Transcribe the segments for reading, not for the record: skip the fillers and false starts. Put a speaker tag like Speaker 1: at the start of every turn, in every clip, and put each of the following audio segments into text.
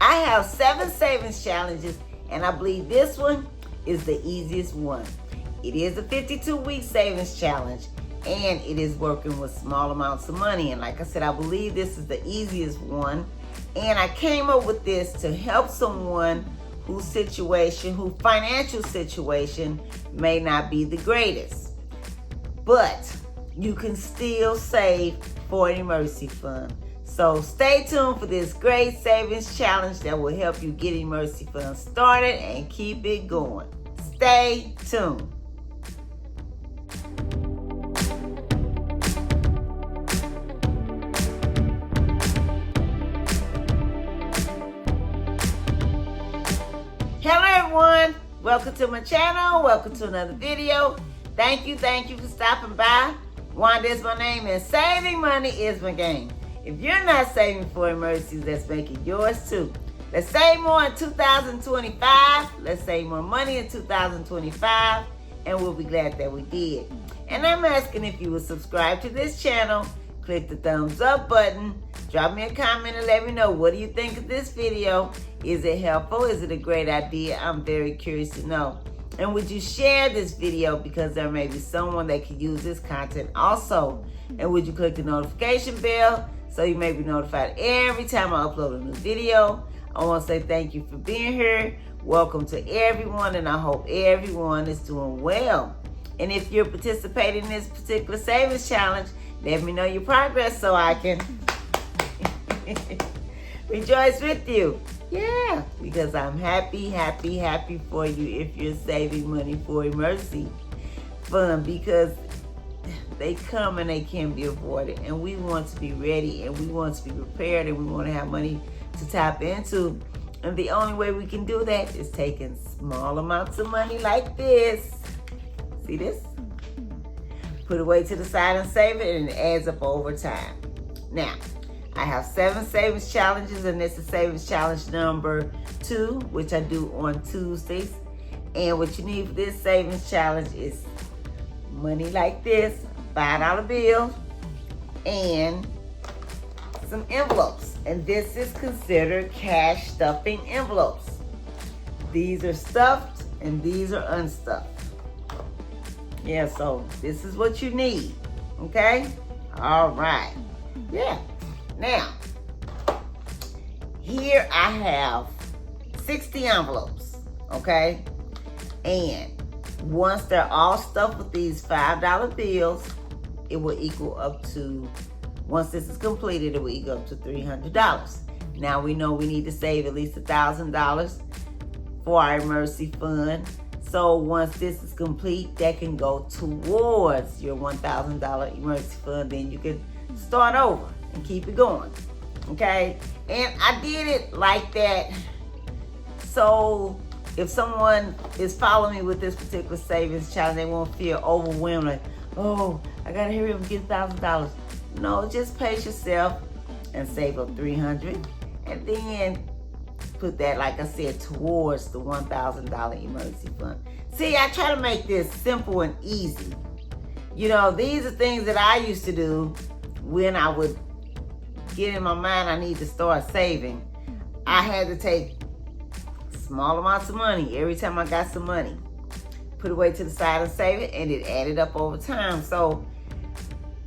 Speaker 1: I have 7 savings challenges, and I believe this one is the easiest one. It is a 52-week savings challenge, and it is working with small amounts of money. And like I said, I believe this is the easiest one. And I came up with this to help someone whose financial situation may not be the greatest. But you can still save for an emergency fund. So stay tuned for this great savings challenge that will help you get emergency funds started and keep it going. Stay tuned. Hello everyone, welcome to my channel, welcome to another video. Thank you for stopping by. Wanda is my name and saving money is my game. If you're not saving for emergencies, let's make it yours too. Let's save more in 2025. Let's save more money in 2025, and we'll be glad that we did. And I'm asking if you would subscribe to this channel, click the thumbs up button, drop me a comment and let me know, what do you think of this video? Is it helpful? Is it a great idea? I'm very curious to know. And would you share this video, because there may be someone that could use this content also? And would you click the notification bell so you may be notified every time I upload a new video? I want to say thank you for being here. Welcome to everyone, and I hope everyone is doing well. And if you're participating in this particular savings challenge, let me know your progress so I can rejoice with you. Yeah, because I'm happy for you if you're saving money for emergency fund, because they come and they can be avoided, and we want to be ready, and we want to be prepared, and we want to have money to tap into. And the only way we can do that is taking small amounts of money like this. See this? Put it away to the side and save it, and it adds up over time. Now, I have 7 savings challenges, and this is savings challenge number 2, which I do on Tuesdays. And what you need for this savings challenge is money like this, $5 bills, and some envelopes. And this is considered cash stuffing envelopes. These are stuffed and these are unstuffed. Yeah, so this is what you need. Okay? All right. Yeah. Now, here I have 60 envelopes. Okay? And once they're all stuffed with these $5 bills, it will equal up to, once this is completed, it will equal up to $300. Now we know we need to save at least $1,000 for our emergency fund. So once this is complete, that can go towards your $1,000 emergency fund. Then you can start over and keep it going. Okay? And I did it like that so if someone is following me with this particular savings challenge, they won't feel overwhelmed like, oh, I gotta hurry up and get $1,000. No, just pace yourself and save up $300, and then put that, like I said, towards the $1,000 emergency fund. See, I try to make this simple and easy. You know, these are things that I used to do when I would get in my mind I need to start saving. I had to take small amounts of money every time I got some money, put it away to the side and save it, and it added up over time. So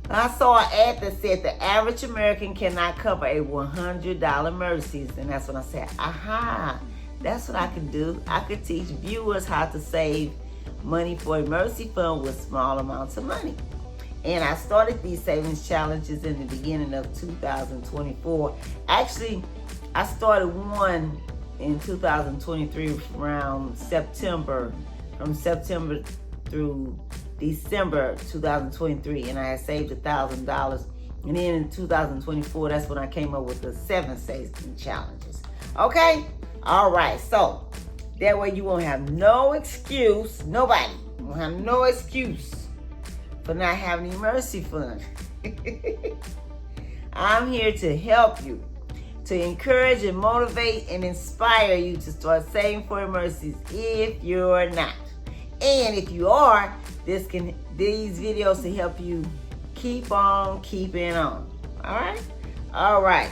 Speaker 1: I saw an ad that said the average American cannot cover a $100 emergencies, and that's when I said, aha, that's what I can do. I could teach viewers how to save money for emergency fund with small amounts of money. And I started these savings challenges in the beginning of 2024. Actually, I started one in 2023 around September, from September through December 2023, and I had saved $1,000. And then in 2024, that's when I came up with the 7 saving challenges. Okay? All right. So that way you won't have no excuse. Nobody won't have no excuse for not having an emergency fund. I'm here to help you, to encourage and motivate and inspire you to start saving for emergencies if you're not. And if you are, these videos to help you keep on keeping on. All right? All right.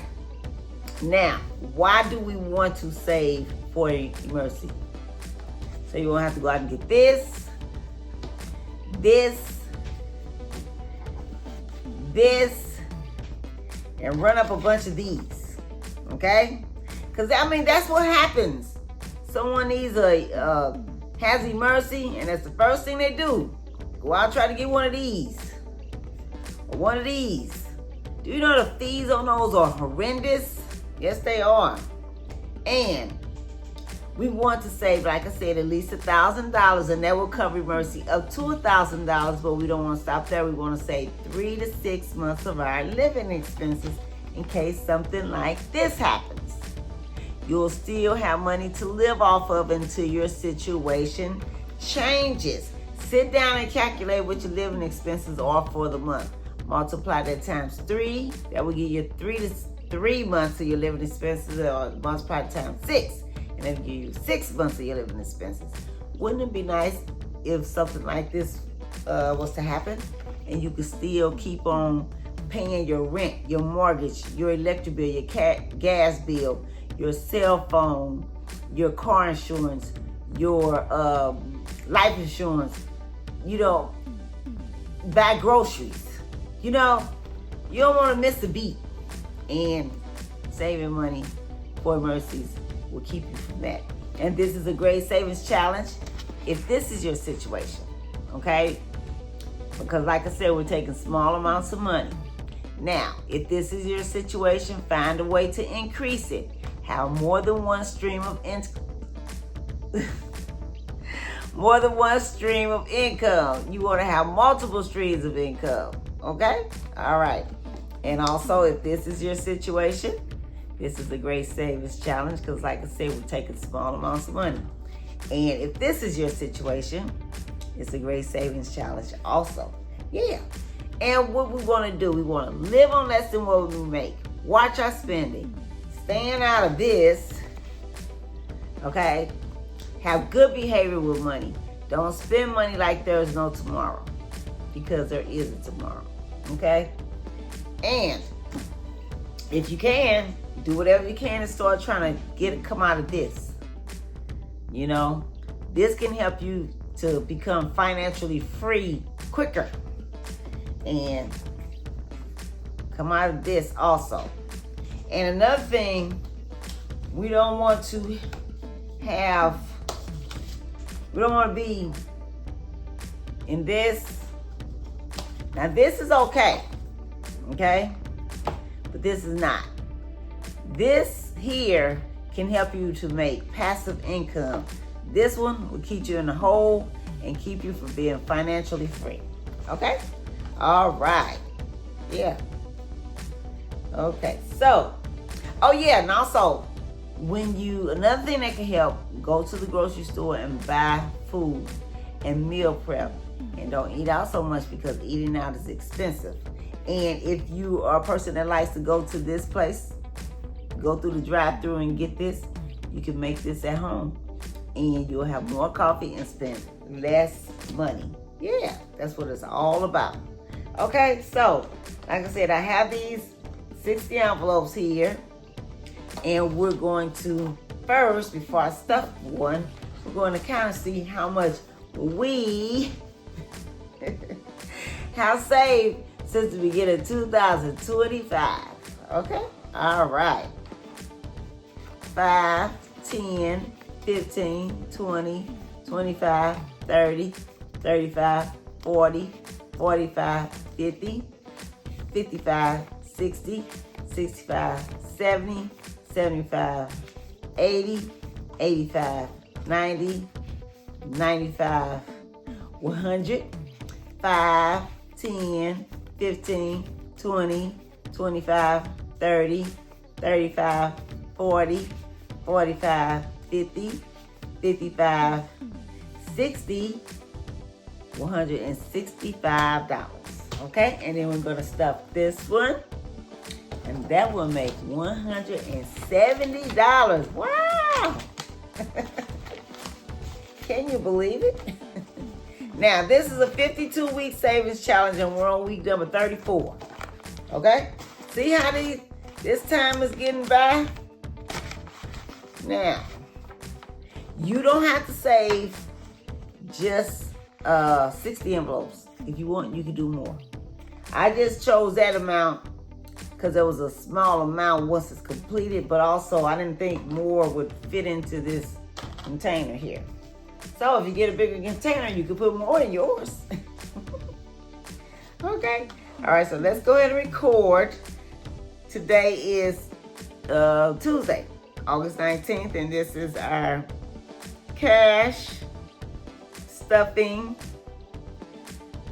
Speaker 1: Now, why do we want to save for emergency? So you won't have to go out and get this, and run up a bunch of these, okay? Because, I mean, that's what happens. Someone needs has emergency, and that's the first thing they do. Go out and try to get one of these, or one of these. Do you know the fees on those are horrendous? Yes, they are. And we want to save, like I said, at least $1,000, and that will cover emergency up to $1,000, but we don't want to stop there. We want to save 3 to 6 months of our living expenses in case something like this happens. You'll still have money to live off of until your situation changes. Sit down and calculate what your living expenses are for the month. Multiply that times 3. That will give you 3 months of your living expenses, or multiply it times 6. And then give you 6 months of your living expenses. Wouldn't it be nice if something like this was to happen, and you could still keep on paying your rent, your mortgage, your electric bill, your gas bill, your cell phone, your car insurance, your life insurance, buy groceries. You don't want to miss a beat. And saving money for emergencies will keep you from that. And this is a great savings challenge if this is your situation, okay? Because like I said, we're taking small amounts of money. Now, if this is your situation, find a way to increase it. Have more than one stream of income. You want to have multiple streams of income, okay? All right. And also, if this is your situation, this is a great savings challenge because, like I said, we're taking small amounts of money. And if this is your situation, it's a great savings challenge also. Yeah. And what we want to do, we want to live on less than what we make. Watch our spending. Staying out of this, okay? Have good behavior with money. Don't spend money like there's no tomorrow, because there is a tomorrow, okay? And if you can, do whatever you can to start trying to come out of this. This can help you to become financially free quicker and come out of this also. And another thing, we don't want to be in this. Now this is okay, but this is not. This here can help you to make passive income. This one will keep you in the hole and keep you from being financially free. Okay? All right. Yeah. Okay. So, and also, another thing that can help, go to the grocery store and buy food and meal prep. And don't eat out so much, because eating out is expensive. And if you are a person that likes to go to this place, go through the drive-thru and get this, you can make this at home. And you'll have more coffee and spend less money. Yeah, that's what it's all about. Okay, so, like I said, I have these 60 envelopes here. And we're going to, first, before I stuff one, we're going to kind of see how much we have saved since the beginning of 2025. Okay? All right. 5, 10, 15, 20, 25, 30, 35, 40, 45, 50, 55, 60, 65, 70, 75, 80, 85, 90, 95, 100, 5, 10, 15, 20, 25, 30, 35, 40, 45, 50, 55, 60, $165. Okay, and then we're gonna stuff this one, and that will make $170. Wow! Can you believe it? Now, this is a 52-week savings challenge, and we're on week number 34. Okay? See how This time is getting by. Now, you don't have to save just 60 envelopes. If you want, you can do more. I just chose that amount because there was a small amount once it's completed, but also I didn't think more would fit into this container here. So if you get a bigger container, you can put more in yours. Okay. All right, so let's go ahead and record. Today is Tuesday, August 19th, and this is our cash stuffing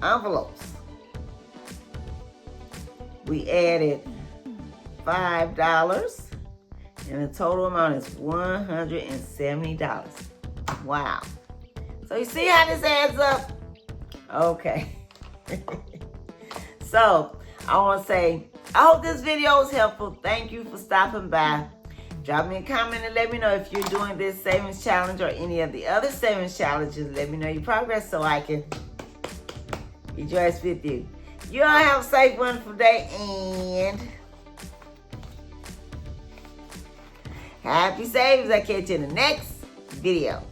Speaker 1: envelopes. We added $5, and the total amount is $170. Wow. So you see how this adds up? Okay. So I want to say, I hope this video was helpful. Thank you for stopping by. Drop me a comment and let me know if you're doing this savings challenge or any of the other savings challenges. Let me know your progress so I can rejoice with you. You all have a safe, wonderful day, and happy savings. I'll catch you in the next video.